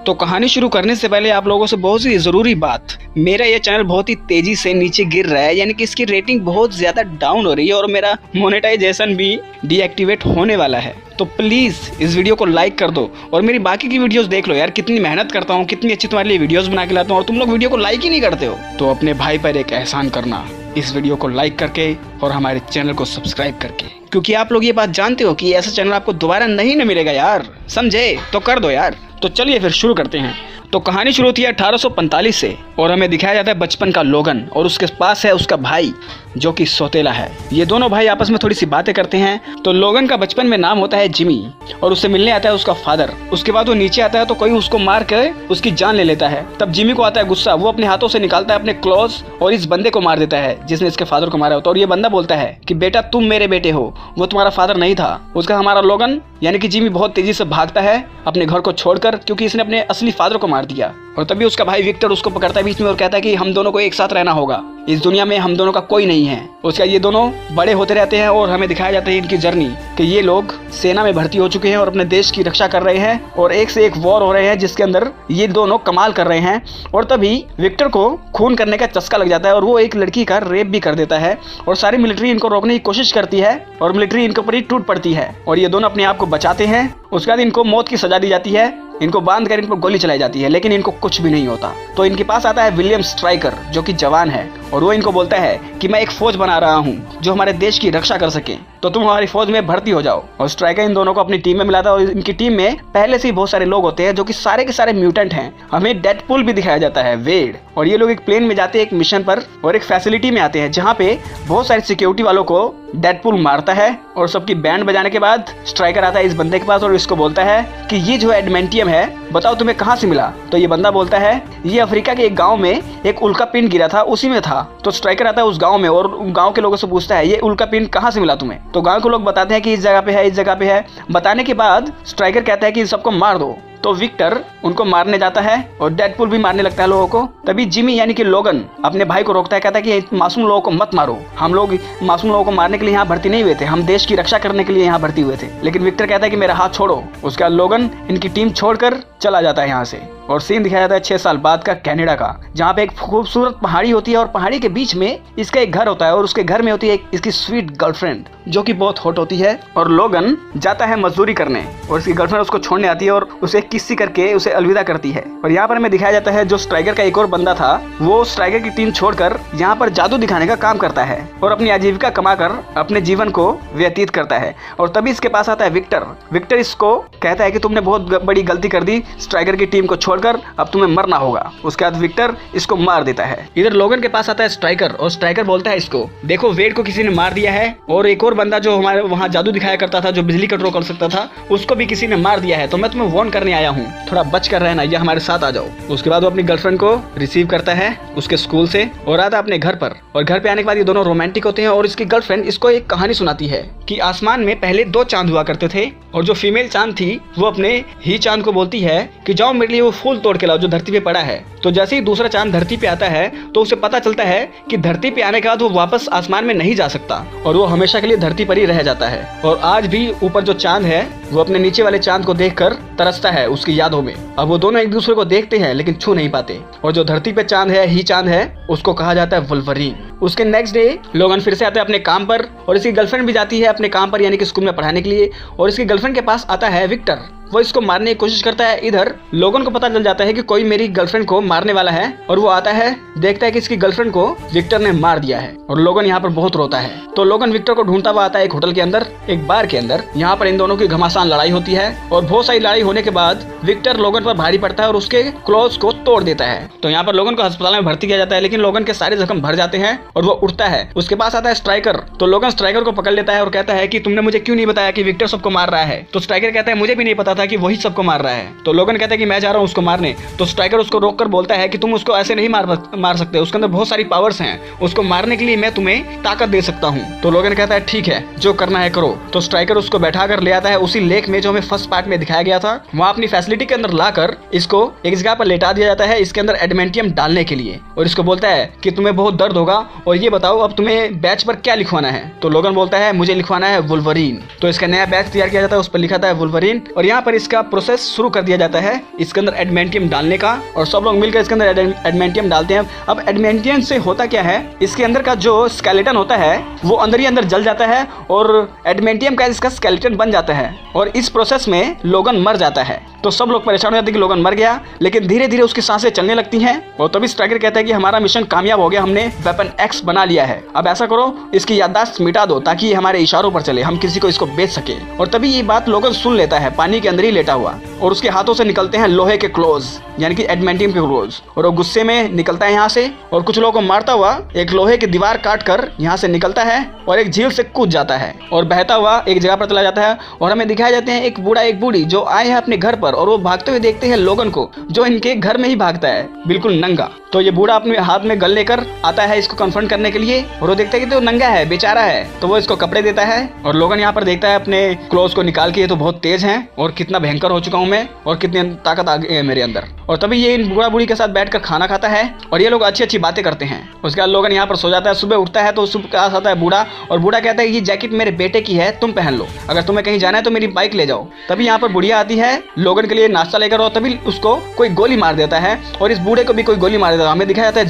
तो कहानी शुरू करने से पहले आप लोगों से बहुत सी ज़रूरी बात, मेरा ये चैनल बहुत ही तेज़ी से नीचे गिर रहा है, यानी कि इसकी रेटिंग बहुत ज़्यादा डाउन हो रही है और मेरा मोनेटाइजेशन भी डीएक्टिवेट होने वाला है। तो प्लीज़ इस वीडियो को लाइक कर दो और मेरी बाकी की वीडियोस देख लो यार, कितनी मेहनत करता हूँ, कितनी अच्छी तुम्हारे लिए वीडियोस बना के लाता हूँ और तुम लोग वीडियो को लाइक ही नहीं करते हो। तो अपने भाई पर एक एहसान करना, इस वीडियो को लाइक करके और हमारे चैनल को सब्सक्राइब करके, क्योंकि आप लोग ये बात जानते हो कि ऐसा चैनल आपको दोबारा नहीं न मिलेगा यार, समझे? तो कर दो यार। तो चलिए फिर शुरू करते हैं। तो कहानी शुरू होती है 1845 से और हमें दिखाया जाता है बचपन का लोगन और उसके पास है उसका भाई जो कि सौतेला है। ये दोनों भाई आपस में थोड़ी सी बातें करते हैं। तो लोगन का बचपन में नाम होता है जिमी और उससे मिलने आता है उसका फादर। उसके बाद वो नीचे आता है तो कोई उसको मार कर उसकी जान ले लेता है। तब जिमी को आता है गुस्सा, वो अपने हाथों से निकालता है अपने क्लॉज और इस बंदे को मार देता है जिसने इसके फादर को मारा होता है। और ये बंदा बोलता है कि बेटा तुम मेरे बेटे हो, वो तुम्हारा फादर नहीं था। उसका हमारा लोगन यानी कि जिमी बहुत तेजी से भागता है अपने घर को छोड़कर, क्योंकि इसने अपने असली फादर को मार दिया। और तभी उसका भाई विक्टर उसको पकड़ता है बीच में और कहता है कि हम दोनों को एक साथ रहना होगा, इस दुनिया में हम दोनों का कोई नहीं है। उसका ये दोनों बड़े होते रहते हैं और हमें दिखाया जाता है इनकी जर्नी कि ये लोग सेना में भर्ती हो चुके हैं और अपने देश की रक्षा कर रहे हैं और एक से एक वॉर हो रहे हैं जिसके अंदर ये दोनों कमाल कर रहे हैं। और तभी विक्टर को खून करने का चस्का लग जाता है और वो एक लड़की का रेप भी कर देता है और सारी मिलिट्री इनको रोकने की कोशिश करती है और मिलिट्री इनके ऊपर ही टूट पड़ती है और ये दोनों अपने आप को बचाते हैं। उसके बाद इनको मौत की सजा दी जाती है, इनको बांध कर इन पर गोली चलाई जाती है, लेकिन इनको कुछ भी नहीं होता। तो इनके पास आता है विलियम स्ट्राइकर जो कि जवान है और वो इनको बोलता है कि मैं एक फौज बना रहा हूँ जो हमारे देश की रक्षा कर सके, तो तुम हमारी फौज में भर्ती हो जाओ। और स्ट्राइकर इन दोनों को अपनी टीम में मिलाता है और इनकी टीम में पहले से ही बहुत सारे लोग होते हैं जो कि सारे के सारे म्यूटेंट हैं। हमें डेडपूल भी दिखाया जाता है, वेड। और ये लोग एक प्लेन में जाते हैं एक मिशन पर और एक फैसिलिटी में आते हैं जहाँ पे बहुत सारे सिक्योरिटी वालों को डेडपूल मारता है और सबकी बैंड बजाने के बाद स्ट्राइकर आता है इस बंदे के पास और इसको बोलता है कि ये जो एडमेंटियम है बताओ तुम्हें कहाँ से मिला। तो ये बंदा बोलता है ये अफ्रीका के एक गांव में एक उल्का पिंड गिरा था, उसी में था। तो स्ट्राइकर आता है उस गांव में और गांव के लोगों से पूछता है ये उल्का पिंड कहाँ से मिला तुम्हें। तो गांव के लोग बताते हैं कि इस जगह पे है, इस जगह पे है। बताने के बाद स्ट्राइकर कहता है कि इन सबको मार दो। तो विक्टर उनको मारने जाता है और डेडपूल भी मारने लगता है लोगों को। तभी जिमी यानी कि लोगन अपने भाई को रोकता है, कहता है कि मासूम लोगों को मत मारो, हम लोग मासूम लोगों को मारने के लिए यहाँ भर्ती नहीं हुए थे, हम देश की रक्षा करने के लिए यहाँ भर्ती हुए थे। लेकिन विक्टर कहता है कि मेरा हाथ छोड़ो। उसका लोगन इनकी टीम छोड़कर चला जाता है यहाँ से और सीन दिखाया जाता है 6 साल बाद का कनाडा का, जहाँ पे एक खूबसूरत पहाड़ी होती है और पहाड़ी के बीच में इसका एक घर होता है और उसके घर में होती है इसकी स्वीट गर्लफ्रेंड जो कि बहुत हॉट होती है। और लोगन जाता है मजदूरी करने और इसकी गर्लफ्रेंड उसको छोड़ने आती है और उसे किसी करके उसे अलविदा करती है। और यहाँ पर हमें दिखाया जाता है जो स्ट्राइकर का एक और बंदा था वो स्ट्राइकर की टीम छोड़कर यहाँ पर जादू दिखाने का काम करता है और अपनी आजीविका कमाकर अपने जीवन को व्यतीत करता है। और तभी इसके पास आता है विक्टर। विक्टर इसको कहता है कि तुमने बहुत बड़ी गलती कर दी, स्ट्राइकर की टीम को छोड़कर अब तुम्हें मरना होगा। उसके बाद विक्टर इसको मार देता है। इधर लोगन के पास आता है स्ट्राइकर और स्ट्राइकर बोलता है इसको देखो वेड को किसी ने मार दिया है और एक और बंदा जो हमारे वहाँ जादू दिखाया करता था, जो बिजली कंट्रोल कर सकता था, उसको भी किसी ने मार दिया है। तो मैं तुम्हें वार्न करने आया हूँ, थोड़ा बच कर रहना या हमारे साथ आ जाओ। उसके बाद वो अपनी गर्लफ्रेंड को रिसीव करता है उसके स्कूल से और आता अपने घर पर। और घर पे आने के बाद ये दोनों रोमांटिक होते हैं और इसकी गर्लफ्रेंड इसको एक कहानी सुनाती है कि आसमान में पहले 2 चांद हुआ करते थे और जो फीमेल चांद थी वो अपने ही चांद को बोलती है कि जाओ मेरे लिए वो फूल तोड़ के लाओ जो धरती पे पड़ा है। तो जैसे ही दूसरा चांद धरती पे आता है तो उसे पता चलता है कि धरती पे आने के बाद वो वापस आसमान में नहीं जा सकता और वो हमेशा के लिए धरती पर ही रह जाता है। और आज भी ऊपर जो चांद है वो अपने नीचे वाले चांद को देखकर तरसता है उसकी यादों में। अब वो दोनों एक दूसरे को देखते हैं लेकिन छू नहीं पाते। और जो धरती पे चांद है, ही चांद है, उसको कहा जाता है वुल्वरीन। उसके नेक्स्ट डे लोगन फिर से आते हैं अपने काम पर और इसकी गर्लफ्रेंड भी जाती है अपने काम पर यानी कि स्कूल में पढ़ाने के लिए। और इसकी गर्लफ्रेंड के पास आता है विक्टर, वो इसको मारने की कोशिश करता है। इधर लोगन को पता चल जाता है कि कोई मेरी गर्लफ्रेंड को मारने वाला है और वो आता है, देखता है कि इसकी गर्लफ्रेंड को विक्टर ने मार दिया है और लोगन यहाँ पर बहुत रोता है। तो लोगन विक्टर को ढूंढता हुआ आता है एक होटल के अंदर, एक बार के अंदर। यहाँ पर इन दोनों की घमासान लड़ाई होती है और बहुत सारी लड़ाई होने के बाद विक्टर लोगन पर भारी पड़ता है और उसके क्लोज को तोड़ देता है। तो यहाँ पर लोगन को अस्पताल में भर्ती किया जाता है लेकिन लोगन के सारे जख्म भर जाते हैं और वो उठता है। उसके पास आता है स्ट्राइकर। तो लोगन स्ट्राइकर को पकड़ लेता है और कहता है कि तुमने मुझे क्यों नहीं बताया कि विक्टर सबको मार रहा है। तो स्ट्राइकर कहता है मुझे भी नहीं पता था कि वही सबको मार रहा है। तो लोगन कहता है कि मैं जा रहा हूँ उसको मारने। तो स्ट्राइकर उसको रोककर बोलता है कि तुम उसको ऐसे नहीं मार सकते, उसके अंदर बहुत सारी पावर्स हैं, उसको मारने के लिए मैं तुम्हें ताकत दे सकता हूँ। तो लोगन कहता है ठीक है जो करना है करो। तो स्ट्राइकर उसको बैठा कर ले आता है उसी लेक में जो हमें फर्स्ट पार्ट में दिखाया गया था। वहाँ अपनी फैसिलिटी के अंदर लाकर इसको एक जगह पर लेटा दिया जाता है इसके अंदर एडमेंटियम डालने के लिए और इसको बोलता है कि तुम्हें बहुत दर्द होगा और ये बताओ अब तुम्हें बैच पर क्या लिखवाना है। तो लोगन बोलता है मुझे लिखवाना है वुल्वरीन। तो इसका नया बैच तैयार किया जाता है, उस पर लिखा था वुल्वरीन। और यहाँ पर पर इसका प्रोसेस शुरू कर दिया जाता है इसके अंदर एडमेंटियम डालने का, और सब लोग मिलकर इसके अंदर एडमेंटियम डालते हैं। अब एडमेंटियम से होता क्या है, इसके अंदर का जो स्केलेटन होता है वो अंदर ही अंदर जल जाता है और एडमेंटियम का इसका स्केलेटन बन जाता है, और इस प्रोसेस में लोगन मर जाता है। तो सब लोग परेशान हो जाते हैं कि लोगन मर गया, लेकिन धीरे धीरे उसकी सांसें चलने लगती हैं, और तभी स्ट्राइकर कहता है कि हमारा मिशन कामयाब हो गया, हमने वेपन एक्स बना लिया है। अब ऐसा करो, इसकी याददाश्त मिटा दो ताकि ये हमारे इशारों पर चले, हम किसी को इसको बेच सके। और तभी ये बात लोगन सुन लेता है पानी के अंदर ही लेटा हुआ, और उसके हाथों से निकलते हैं लोहे के क्लोज, यानी कि एडमेंटियम के क्लोज, और वो गुस्से में निकलता है यहाँ से, और कुछ लोगों को मारता हुआ एक लोहे की दीवार काट कर यहाँ से निकलता है और एक झील से कूद जाता है और बहता हुआ एक जगह पर चला जाता है। और हमें दिखाए जाते हैं एक बूढ़ा एक बूढ़ी जो आए हैं अपने घर पर, और वो भागते हुए देखते हैं लोगन को जो इनके घर में ही भागता है बिल्कुल नंगा। तो ये बूढ़ा अपने हाथ में गन लेकर आता है इसको कन्फ्रंट करने के लिए, और वो देखता है कि तो नंगा है, बेचारा है, तो वो इसको कपड़े देता है। और लोगन यहाँ पर देखता है अपने क्लोज को निकाल के, ये तो बहुत तेज हैं और कितना भयंकर हो चुका हूँ मैं, और कितनी ताकत आ गई है मेरे अंदर। और तभी ये इन बूढ़ा बूढ़ी के साथ बैठकर खाना खाता है और ये लोग अच्छी अच्छी बातें करते हैं। उसके बाद लोगन यहाँ पर सो जाता है। सुबह उठता है तो सुबह पास आता है बूढ़ा, और बूढ़ा कहता है ये जैकेट मेरे बेटे की है, तुम पहन लो, अगर तुम्हें कहीं जाना है तो मेरी बाइक ले जाओ। तभी यहाँ पर बुढ़िया आती है लोगन के लिए नाश्ता लेकर, और तभी उसको कोई गोली मार देता है, और इस बूढ़े को भी कोई गोली मार देता है। हमें दिखाया जाता है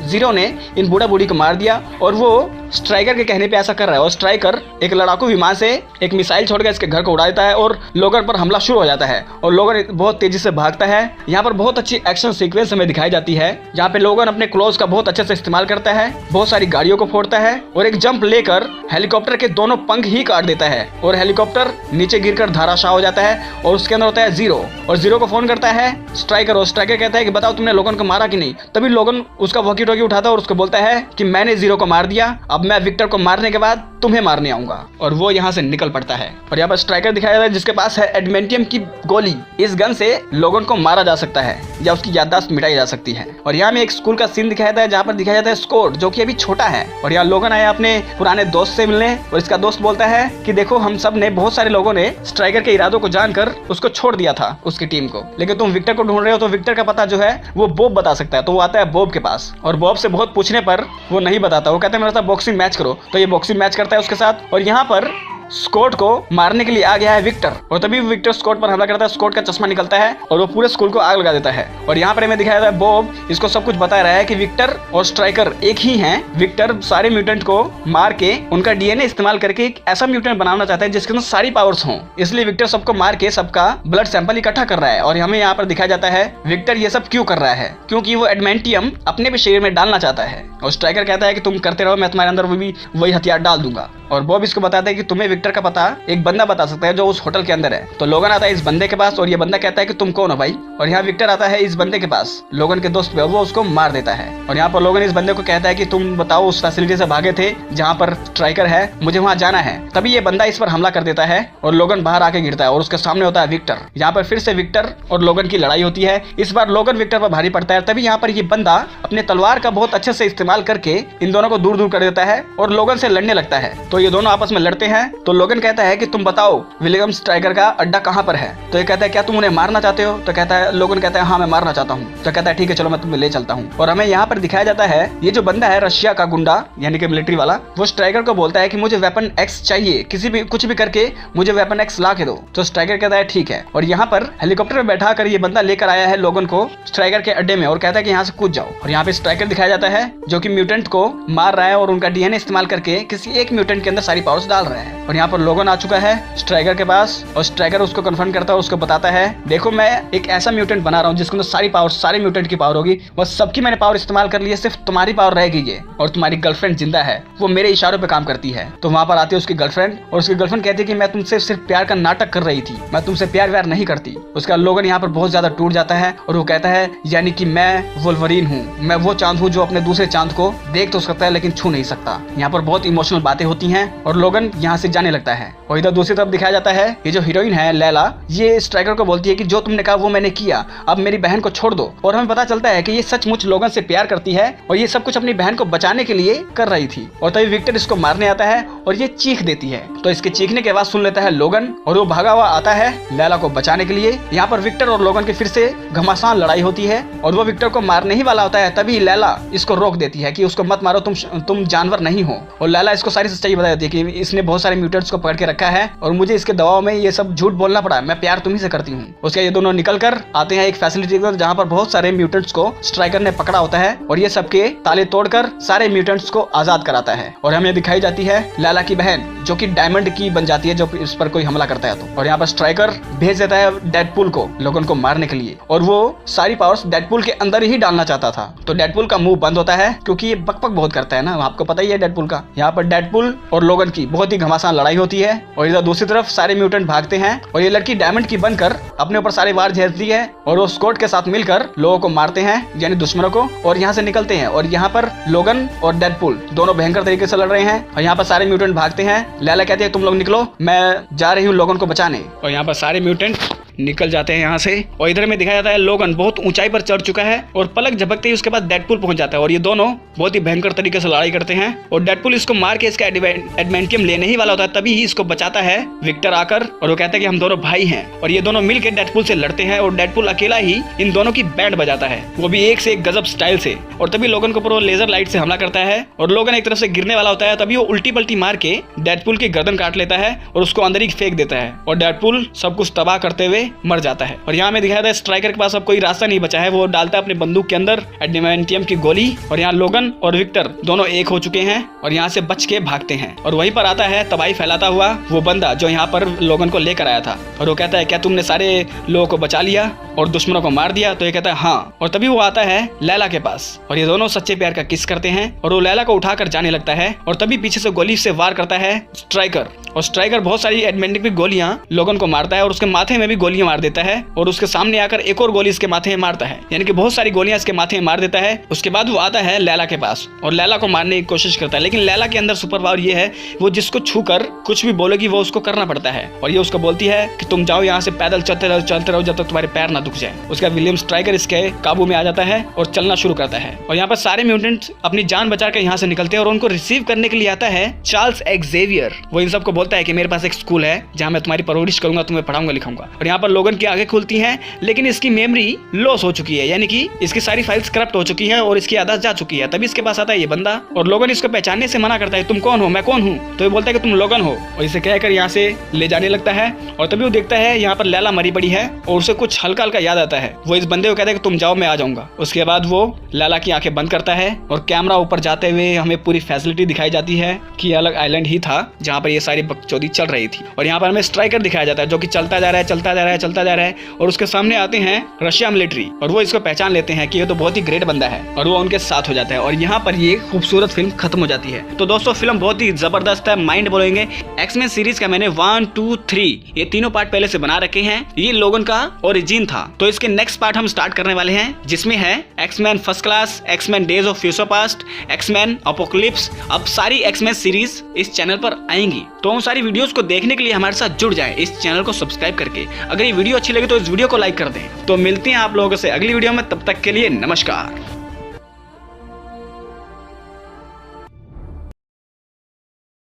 जीरो ने इन बूढ़ा बूढ़ी को मार दिया, और वो स्ट्राइकर के कहने पे ऐसा कर रहा है। और स्ट्राइकर एक लड़ाकू विमान से एक मिसाइल छोड़कर इसके घर को उड़ा देता है और लोगन पर हमला शुरू हो जाता है, और लोगन बहुत तेजी से भागता है। यहाँ पर बहुत अच्छी एक्शन सीक्वेंस हमें दिखाई जाती है, जहाँ पे लोगन अपने क्लोज का बहुत अच्छे से इस्तेमाल करता है, बहुत सारी गाड़ियों को फोड़ता है, और एक जंप लेकर हेलीकॉप्टर के दोनों पंख ही काट देता है, और हेलीकॉप्टर नीचे गिरकर धराशाह हो जाता है। और उसके अंदर होता है जीरो, और जीरो को फोन करता है स्ट्राइकर, और स्ट्राइकर कहता है कि बताओ तुमने लोगन को मारा कि नहीं। तभी लोगन उसका वॉकी टॉकी उठाता है और उसको बोलता है कि मैंने जीरो को मार दिया, अब मैं विक्टर को मारने के बाद तुम्हें मारने आऊंगा, और वो यहाँ से निकल पड़ता है। और यहाँ पर स्ट्राइकर दिखाया जाता है जिसके पास है एडमेंटियम की गोली, इस गन से लोगन को मारा जा सकता है या उसकी याददाश्त मिटाई जा सकती है। और यहाँ में एक स्कूल का सीन दिखाया जाता है जहाँ पर दिखाया जाता है स्कॉट जो कि अभी छोटा है, और यहाँ लोगन आया अपने पुराने दोस्त से मिलने, और इसका दोस्त बोलता है कि देखो हम सब ने, बहुत सारे लोगों ने स्ट्राइकर के इरादों को जानकर उसको छोड़ दिया था उसकी टीम को, लेकिन तुम विक्टर को ढूंढ रहे हो, तो विक्टर का पता जो है वो बॉब बता सकता है। तो वो आता है बॉब के पास, और बॉब से बहुत पूछने पर वो नहीं बताता, वो कहता है मेरे साथ बॉक्सिंग मैच करो। तो ये बॉक्सिंग मैच करता है उसके साथ, और यहाँ पर स्कॉट को मारने के लिए आ गया है विक्टर, और तभी विक्टर स्कॉट पर हमला करता है। स्कॉट का चश्मा निकलता है और वो पूरे स्कूल को आग लगा देता है। और यहाँ पर हमें दिखाया जाता है बॉब इसको सब कुछ बता रहा है कि विक्टर और स्ट्राइकर एक ही हैं। विक्टर सारे म्यूटेंट को मार के उनका डीएनए इस्तेमाल करके एक ऐसा म्यूटेंट बनाना चाहता है जिसके अंदर सारी पावर्स हों, इसलिए विक्टर सबको मार के सबका ब्लड सैंपल इकट्ठा कर रहा है। और हमें यहाँ पर दिखाया जाता है विक्टर ये सब क्यों कर रहा है, क्योंकि वो एडमेंटियम अपने भी शरीर में डालना चाहता है। और स्ट्राइकर कहता है कि तुम करते रहो, मैं तुम्हारे अंदर वही हथियार डाल दूंगा। और बॉब इसको बताता है कि तुम्हें विक्टर का पता एक बंदा बता सकता है जो उस होटल के अंदर है। तो लोगन आता है इस बंदे के पास, और ये बंदा कहता है कि तुम कौन हो भाई। और यहाँ विक्टर आता है इस बंदे के पास, लोगन के दोस्त पे, वो उसको मार देता है। और यहाँ पर लोगन इस बंदे को कहता है कि तुम बताओ उस फैसिलिटी से भागे थे जहाँ पर स्ट्राइकर है, मुझे वहाँ जाना है। तभी ये बंदा इस पर हमला कर देता है और लोगन बाहर आके गिरता है, और उसके सामने होता है विक्टर। यहाँ पर फिर से विक्टर और लोगन की लड़ाई होती है। इस बार लोगन विक्टर पर भारी पड़ता है। तभी यहाँ पर ये बंदा अपने तलवार का बहुत अच्छे से इस्तेमाल करके इन दोनों को दूर दूर कर देता है और लोगन से लड़ने लगता है। तो ये दोनों आपस में लड़ते हैं। तो लोगन कहता है कि तुम बताओ विलियम स्ट्राइकर का अड्डा कहाँ पर है। तो ये कहता है क्या तुम उन्हें मारना चाहते हो। तो कहता है, लोगन कहता है हाँ मैं मारना चाहता हूँ। तो कहता है ठीक है चलो मैं तुम्हें ले चलता हूँ। और हमें यहाँ पर दिखाया जाता है ये जो बंदा है रशिया का गुंडा यानी कि मिलिट्री वाला, वो स्ट्राइकर को बोलता है कि मुझे वेपन एक्स चाहिए, किसी भी कुछ भी करके मुझे वेपन एक्स ला के दो। तो स्ट्राइकर कहता है ठीक है। और यहाँ पर हेलीकॉप्टर में बैठा कर ये बंदा लेकर आया है लोगन को स्ट्राइकर के अड्डे में, और कहता है कि यहाँ से कूद जाओ। और यहाँ पे स्ट्राइकर दिखाया जाता है जो कि म्यूटेंट को मार रहा है और उनका डीएनए इस्तेमाल करके किसी एक म्यूटेंट के अंदर सारी पावर्स डाल रहा है। और यहाँ पर लोगन आ चुका है स्ट्राइकर के पास, और स्ट्राइकर उसको कन्फर्म करता है, उसको बताता है देखो मैं एक ऐसा म्यूटेंट बना रहा हूँ जिसके अंदर सारी पावर, सारे म्यूटेंट की पावर होगी, बस सबकी मैंने पावर इस्तेमाल कर ली है, सिर्फ तुम्हारी पावर रह गई है। और तुम्हारी गर्लफ्रेंड जिंदा है, वो मेरे इशारों पे काम करती है। तो वहां पर आती है उसकी गर्लफ्रेंड, और उसकी गर्लफ्रेंड कहती है कि मैं तुमसे सिर्फ प्यार का नाटक कर रही थी, मैं तुमसे प्यार व्यार नहीं करती। उसका लोगन यहाँ पर बहुत ज्यादा टूट जाता है और वो कहता है यानी कि मैं वुल्वरीन हूँ, मैं वो चांद हूँ जो अपने दूसरे चांद को देख तो सकता है लेकिन छू नहीं सकता। यहाँ पर बहुत इमोशनल बातें होती हैं और लोगन यहाँ से जाने लगता है। और इधर दूसरी तरफ दिखाया जाता है ये जो हीरोइन है लैला, ये स्ट्राइकर को बोलती है कि जो तुमने कहा वो मैंने किया, अब मेरी बहन को छोड़ दो। और हमें पता चलता है कि ये सचमुच लोगन से प्यार करती है और ये सब कुछ अपनी बहन को बचाने के लिए कर रही थी। और तभी विक्टर इसको मारने आता है और ये चीख देती है। तो इसके चीखने के बाद सुन लेता है लोगन और वो भागा हुआ आता है लैला को बचाने के लिए। यहाँ पर विक्टर और लोगन की फिर से घमासान लड़ाई होती है और वो विक्टर को मारने ही वाला होता है। तभी लैला इसको रोक देती है कि उसको मत मारो, तुम जानवर नहीं हो। और लैला इसको सारी सच्चाई बता देती है कि इसने बहुत सारे म्यूटेंट्स को पकड़ के रखा है और मुझे इसके दबाव में ये सब झूठ बोलना पड़ा, मैं प्यार तुम्ही से करती हूँ। उसके ये दोनों निकल कर आते हैं एक फैसिलिटी पर जहाँ पर बहुत सारे म्यूटेंट्स को स्ट्राइकर ने पकड़ा होता है और ये सबके ताले तोड़कर सारे म्यूटेंट्स को आजाद कराता है। और हमें दिखाई जाती है लैला की बहन जो कि डायमंड की बन जाती है जब इस पर कोई हमला करता है तो। और यहाँ पर स्ट्राइकर भेज देता है डेडपूल को लोगन को मारने के लिए और वो सारी पावर्स डेडपूल के अंदर ही डालना चाहता था। तो डेडपूल का मुंह बंद होता है क्योंकि ये बकबक बहुत करता है ना, आपको पता ही है डेडपूल का। यहाँ पर डेडपूल और लोगन की बहुत ही घमासान लड़ाई होती है और इधर दूसरी तरफ सारे म्यूटेंट भागते हैं और ये लड़की डायमंड की बनकर अपने ऊपर सारे वार झेलती है और वो स्कॉट के साथ मिलकर लोगों को मारते हैं यानी दुश्मनों को और यहाँ से निकलते हैं। और यहाँ पर लोगन और डेडपूल दोनों भयंकर तरीके से लड़ रहे हैं और यहाँ पर सारे म्यूटेंट भागते हैं। लैला कहती है तुम लोग निकलो, मैं जा रही हूँ लोगन को बचाने। और यहाँ पर सारे म्यूटेंट निकल जाते हैं यहाँ से और इधर में दिखाया जाता है लोगन बहुत ऊंचाई पर चढ़ चुका है और पलक झपकते ही उसके बाद डेडपूल पहुंच जाता है और ये दोनों बहुत ही भयंकर तरीके से लड़ाई करते हैं और डेडपूल इसको मार के इसका एडमेंटियम लेने ही वाला होता है, तभी ही इसको बचाता है विक्टर आकर और वो कहता है कि हम दोनों भाई हैं। और ये दोनों मिलकर डेडपूल से लड़ते हैं और डेडपूल अकेला ही इन दोनों की बैंड बजाता है, वो भी एक से एक गजब स्टाइल से। और तभी लोगन को ऊपर लेजर लाइट से हमला करता है और लोगन एक तरफ से गिरने वाला होता है, तभी वो उल्टी पल्टी मार के डेडपूल की गर्दन काट लेता है और उसको अंदर ही फेंक देता है और डेडपूल सब कुछ तबाह करते हुए मर जाता है। और यहाँ में दिखाया था स्ट्राइकर के पास अब कोई रास्ता नहीं बचा है, वो डालता है अपने बंदूक के अंदर एडमेंटियम की गोली और यहाँ लोगन और विक्टर दोनों एक हो चुके हैं और यहाँ से बच के भागते हैं। और वहीं पर आता है तबाही फैलाता हुआ वो बंदा जो यहाँ पर लोगन को लेकर आया था और वो कहता है क्या तुमने सारे लोगों को बचा लिया और दुश्मनों को मार दिया? तो ये कहता है हाँ। और तभी वो आता है लैला के पास और ये दोनों सच्चे प्यार का किस करते हैं और वो लैला को उठाकर जाने लगता है और तभी पीछे से गोली से वार करता है स्ट्राइकर और स्ट्राइकर बहुत सारी एडमेंटिक की गोलियां लोगन को मारता है और उसके माथे में भी गोलियां मार देता है और उसके सामने आकर एक और गोली इसके माथे में मारता है, यानी कि बहुत सारी गोलियां इसके माथे में मार देता है। उसके बाद वो आता है लैला के पास और लैला को मारने की कोशिश करता है, लेकिन लैला के अंदर सुपर पावर ये है वो जिसको छूकर कुछ भी बोलेगी वो उसको करना पड़ता है और ये उसको बोलती है कि तुम जाओ यहाँ से पैदल चलते रहो जब तक तुम्हारे पैर ना दुख जाए। उसका विलियम स्ट्राइकर इसके काबू में आ जाता है और चलना शुरू करता है और यहाँ पर सारे म्यूटेंट्स अपनी जान बचाकर यहाँ से निकलते हैं और उनको रिसीव करने के लिए आता है चार्ल्स एक्जेवियर। वो इन सबको बोलता है कि मेरे पास एक स्कूल है जहाँ मैं तुम्हारी परवरिश करूंगा, तुम्हें पढ़ाऊंगा लिखाऊंगा। और यहाँ पर लोगन की आंखें खुलती हैं लेकिन इसकी मेमोरी लॉस हो चुकी है, यानी कि इसकी सारी फाइल्स करप्ट हो चुकी है और इसकी याददाश्त जा चुकी है। तभी इसके पास आता है ये बंदा और लोगन इसको पहचानने से मना करता है, तुम कौन हो? मैं कौन हूँ? तो ये बोलता है कि तुम लोगन हो और इसे कहकर यहाँ से ले जाने लगता है। और तभी वो देखता है यहाँ पर लैला मरी पड़ी है और उसे कुछ हल्का हल्का याद आता है। वो इस बंदे को कहता है कि तुम जाओ मैं आ जाऊंगा। उसके बाद वो लैला की आंखें बंद करता है और कैमरा ऊपर जाते हुए हमें पूरी फैसिलिटी दिखाई जाती है कि अलग आइलैंड ही था जहाँ पर ये सारी बकचोदी चल रही थी। और यहाँ पर हमें स्ट्राइकर दिखाया जाता है जो कि चलता जा रहा है और उसके सामने आते हैं रशिया मिलिट्री और वो इसको पहचान लेते हैं कि ये तो बहुत ही ग्रेट बंदा है और वो उनके साथ हो जाता है और यहाँ पर ये खूबसूरत फिल्म खत्म हो जाती है। तो दोस्तों फिल्म बहुत ही जबरदस्त है, माइंड ब्लोइंग है। एक्समैन सीरीज का मैंने 1, 2, 3 ये तीनों पार्ट पहले से बना रखे हैं। ये लोगन का ओरिजिन था, तो इसके नेक्स्ट पार्ट हम स्टार्ट करने वाले हैं जिसमें है X-Men First Class, X-Men Days of Future Past, X-Men Apocalypse. अब सारी एक्समैन सीरीज इस चैनल पर आएंगी, तो उन सारी वीडियोस को देखने के लिए हमारे साथ जुड़ जाएं इस चैनल को सब्सक्राइब करके। अगर ये वीडियो अच्छी लगे तो इस वीडियो को लाइक कर दें। तो मिलते हैं आप लोगों से अगली वीडियो में, तब तक के लिए नमस्कार।